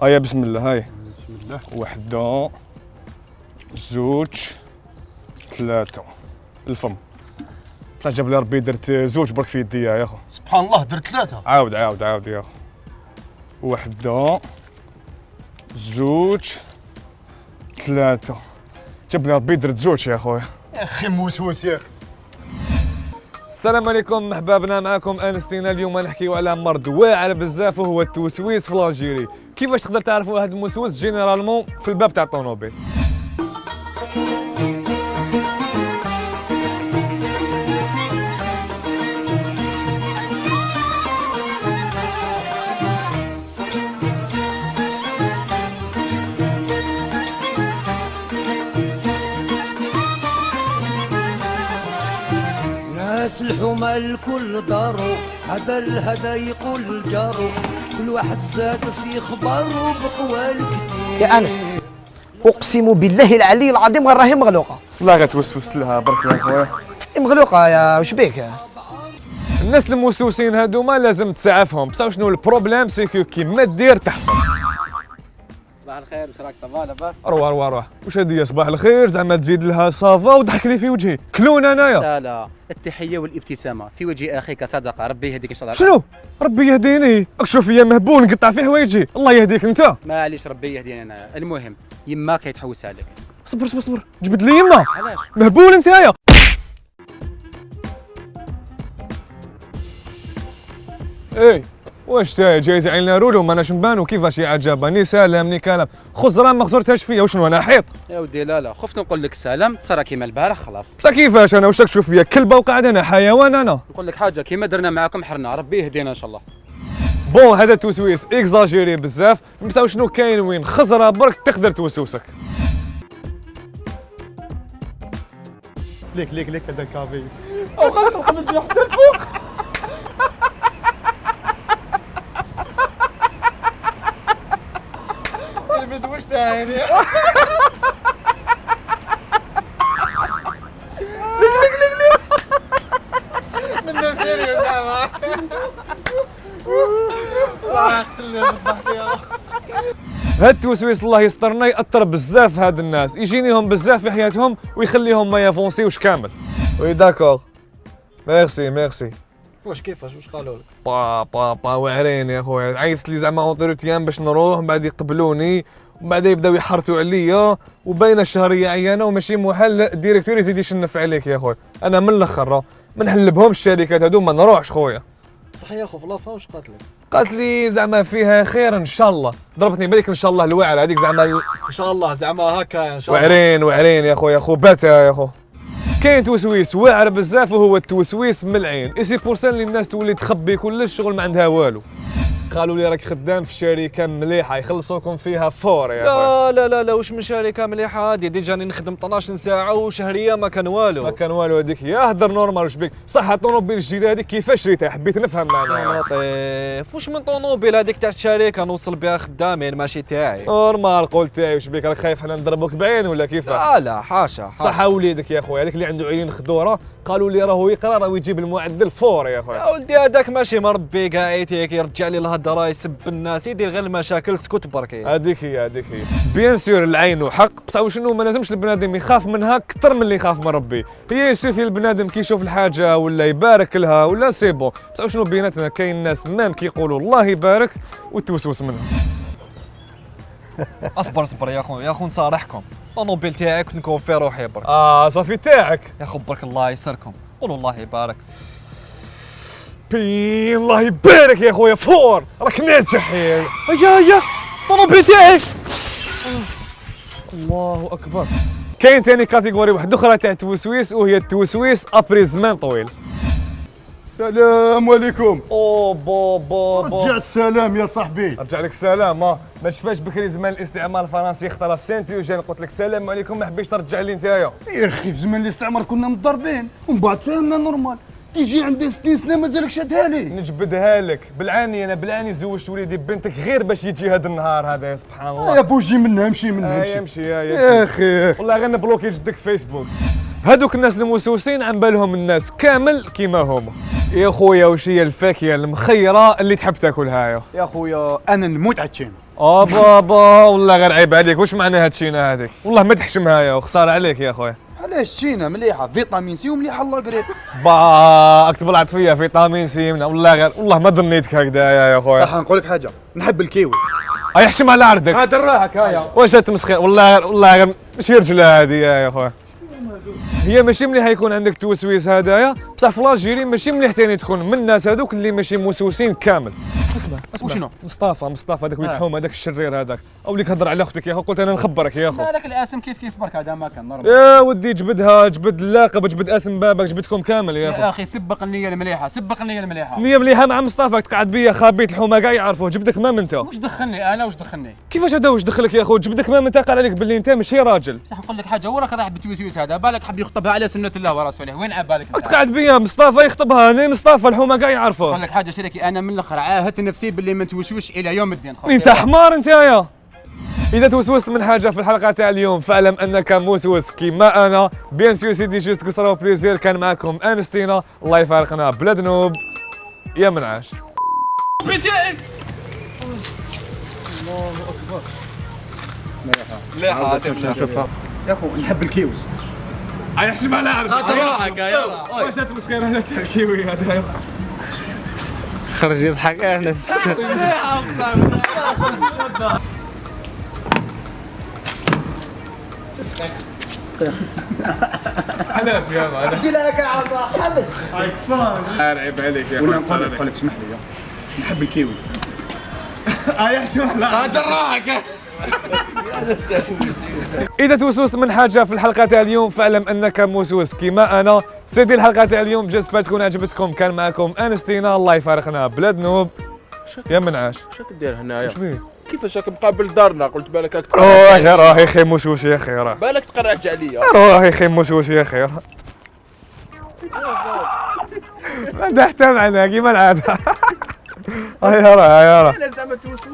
هيا بسم الله. هاي بسم الله. وحده زوج ثلاثة. الفم طلع جاب لي ربي درت زوج برك في يدي يا اخو. سبحان الله درت ثلاثة. عاود يا اخو. وحده زوج ثلاثة. جاب لي ربي درت زوج يا خويا. يا اخي موسوس يا اخي. السلام عليكم احبابنا، معكم انستينا. اليوم نحكيو على مرض واعر بزاف وهو التوسويس في الجيري. كيفاش تقدر تعرفوا هذا الموسوس جينيرالمون في الباب تاع الطوموبيل؟ ناس الحومة الكل دارو، هذا الهدى يقول جارو، كل واحد زاد في خبارو بقوال كتير. يا أنس أقسم بالله العلي العظيم غير راهي مغلوقة. لا غتوسوس لها برك يا خويا. مغلوقة يا وش بيك؟ الناس الموسوسين هذوما لازم تسعفهم، بصح شنو البروبليم سيكو كيما دير تحصل. صباح الخير، واش راك صافا لاباس؟ روح واش هادي صباح الخير زعما تزيد لها صافا وضحك لي في وجهي كلون انايا. لا التحيه والابتسامه في وجه اخيك صدقه، ربي يهديك ان شاء الله. شنو ربي يهديني؟ راك شوف فيا مهبول نقطع في حوايجي. الله يهديك انت. معليش ربي يهديني انا. المهم يماك كيتحوس عليك. صبر جبد لي يما. علاش؟ مهبول انتيا. ايه واش تا جاي زعلنا رولو ما اناش نبانو كيفاش يا عجبني سلامني كلام خزرة ما خزرتهاش فيا. وشنو انا حيط؟ يا ودي لا خفت نقول لك سلام تصرى كيما البارح خلاص. بصح كيفاش انا واش راك تشوف فيا كلبه وقاعد انا حيوان انا؟ نقول لك حاجه كيما درنا معاكم حرنا، ربي يهدينا ان شاء الله. بون هذا التوسويس اكزاجيري بزاف، بصح شنو كاين وين خزرة برك تقدر توسوسك. ليك هذا الكافي. او خلق نجي حتى الفوق. البنت واش داير؟ منو سيريو زعما. الله يقتلني بالضحك يا اخي. هاد التوسويس الله يسترنا يأثر بزاف هاد الناس، يجينيهم بزاف في حياتهم ويخليهم ما يافونسيوش كامل. وي داكور ميرسي. واش كيفاش واش قالوا لك؟ با واعرين يا خويا. عيطت لي زعما اونتروتيان باش نروح، من بعد يقبلوني ومن بعد يبداو يحرتوا عليا وباينه الشهريه عيانه وماشي محل الديريكتور يزيد يشنف عليك يا خويا. انا من الاخر ما نحلبهمش الشركات هذو ما نروحش خويا. بصح يا خو في لافا واش قالت لك؟ قالت لي زعما فيها خير ان شاء الله. ضربتني بالك ان شاء الله الواعر هذيك زعما ان شاء الله زعما هكا ان شاء الله. واعرين يا خويا خوباتها يا خو. كاين توسويس واعر بزاف وهو التوسويس من العين. اي سي بور سان اللي الناس تولي تخبي كل الشغل ما عندها والو. قالوا لي راك خدام في شركه مليحه يخلصوكم فيها فور يا خويا. لا واش من شركه مليحه هادي؟ ديجا راني نخدم 12 ساعه وشهريه ما كان والو. هذيك يا هضر نورمال. واش بك صح الطوموبيل الجديده هذيك كيفاش شريتها؟ حبيت نفهم معناها. لطيف واش من طوموبيل هذيك تاع الشركه نوصل بها خدامين ماشي تاعي. نورمال قلت تاعي. واش بك راك خايف حنا نضربوك بعين ولا كيفاش؟ لا حاشا. صح وليدك يا خويا هذاك اللي عنده عينين خضوره قالوا لي راهو يقرا راه يجيب المعدل فور يا خويا. يا ولدي هذاك ماشي مربي قاعيتك يرجع لي الهضره يسب الناس يدير غير المشاكل سكوت برك. هذيك هي بيان سور العين حق، بصح وشنو ما لازمش البنادم يخاف منها اكثر من اللي يخاف من ربي. هي يسوفي البنادم كي يشوف الحاجه ولا يبارك لها ولا سي بون، بصح وشنو بيناتنا كاين ناس مام كيقولوا الله يبارك وتوسوس منها. اصبر يا خو نصارحكم، الطوموبيل تاعك نكون في روحي برك. صافي تاعك يا خو برك الله يسركم، قولوا الله يبارك. بي الله يبارك يا خويا فور راك ناجح. يا الطوموبيل تاعك. الله اكبر. كاين ثاني كاتيجوري واحده اخرى تاع التوسويس وهي التوسويس ابري زمان طويل. السلام عليكم. بو رجع السلام يا صاحبي. رجع لك السلام. ما شفاش بكري زمان الاستعمار الفرنسي اخترف سانتيوجين قلت لك السلام عليكم ما حبيتش ترجع لي نتايا. يا اخي في زمان الاستعمار كنا مضربين ومن بعد فهمنا نورمال. تيجي عندي 60 سنه مازالك شادها لي. نجبدها لك بالعاني. انا بالعاني زوجت وليدي بنتك غير باش يجي هذا النهار هذا. يا سبحان الله. يا بوجي منها امشي يمشي يا اخي. والله غير نبلوكي جدك في فيسبوك. هذوك الناس الموسوسين عن بالهم الناس كامل كيما هما. يا خويا وش هي الفاكهه المخيره اللي تحب تاكلها؟ يا خويا انا نموت على التشين. بابا والله غير عيب عليك، واش معنى هاد الشينا هذيك؟ والله ما تحشمها يا وخساره عليك يا خويا. علاش تشينا مليحه، فيتامين سي ومليحه الله قريب. اكتب العطفيه فيتامين سي والله غير والله ما ظنيتك هكذا يا خويا. صح نقول لك حاجه، نحب الكيوي. يحشم على عرضك. هذا راحك هيا. واش تمسخير والله غير ماشي رجله هذه يا خويا. هي ماشي مليح يكون عندك توسويس هدايا، بصح في لاجيري ماشي مليح ثاني تكون من الناس هذوك اللي ماشي موسوسين كامل. اسمع وشنو؟ مصطفى هذاك ولد حومه هذاك الشرير هذاك، او اللي كهضر على اختك يا اخو، قلت انا نخبرك يا اخو. هذاك الاسم كيف برك هذا ما كان نورمال. يا ودي جبدها، جبد اللاقب، جبد اسم بابك، جبدكم كامل يا اخو. يا اخي سبق النيه المليحه، سبق النيه المليحه. نية مليحه مع مصطفى تقعد بيا خابيت الحومه كاع يعرفوه، جبدك ما انت. وش دخلني انا، وش دخلني؟ كيفاش هذا واش دخلك يا اخو؟ جبدك ما انت قال عليك باللي انت ماشي راجل. صح نقول لك حاجه، وراك راح بتوسويس هذا، بالك حب يخطبها على سنه الله ورسوله، وين عبالك انت؟ تقعد بيا مصطفى يخطبها، انا مصطفى الحومه كاع يعرفوه. نقول لك حاجه شريكي، انا من الاخر عاهدت نفسي باللي ما نتوشوش الى يوم الدين. انت حمار انت يا. اذا توسوست من حاجه في الحلقه تاع اليوم فاعلم انك موسوس كيما انا. بيان سور سيدي جوست قصره وبليزير، كان معكم انستينا، الله يفارقنا بلا ذنوب يا منعاش. مليحه نشوفها يا اخو نحب الكيوي. يحسب على عرضك. روحك يلا. واش تمسخير هذا تاع الكيوي هذا يا اخو؟ خرج يضحك انس. علاش يا اخو هذا؟ لك عطا حبس. عيب عليك يا ولا اخو. نقول لك اسمح لي، نحب الكيوي. يحسب على هذا روحك. اذا توسوست من حاجه في الحلقه تاع اليوم فاعلم انك موسوس كيما انا. سيدي الحلقه تاع اليوم جيسبر تكون عجبتكم، كان معكم انستينا، الله يفارقنا بلا ذنوب يا منعاش. شاك دير هنايا؟ واش بيه؟ كيفاش راك مقابل دارنا؟ قلت بالك راك روح يا روح يا اخي موسوس يا اخي راه. بالك تقرعج عليا. روح يا اخي موسوس يا اخي راه. ما حتى معنا كيما العاده. يا راه يا راه. انا زعما توسوس.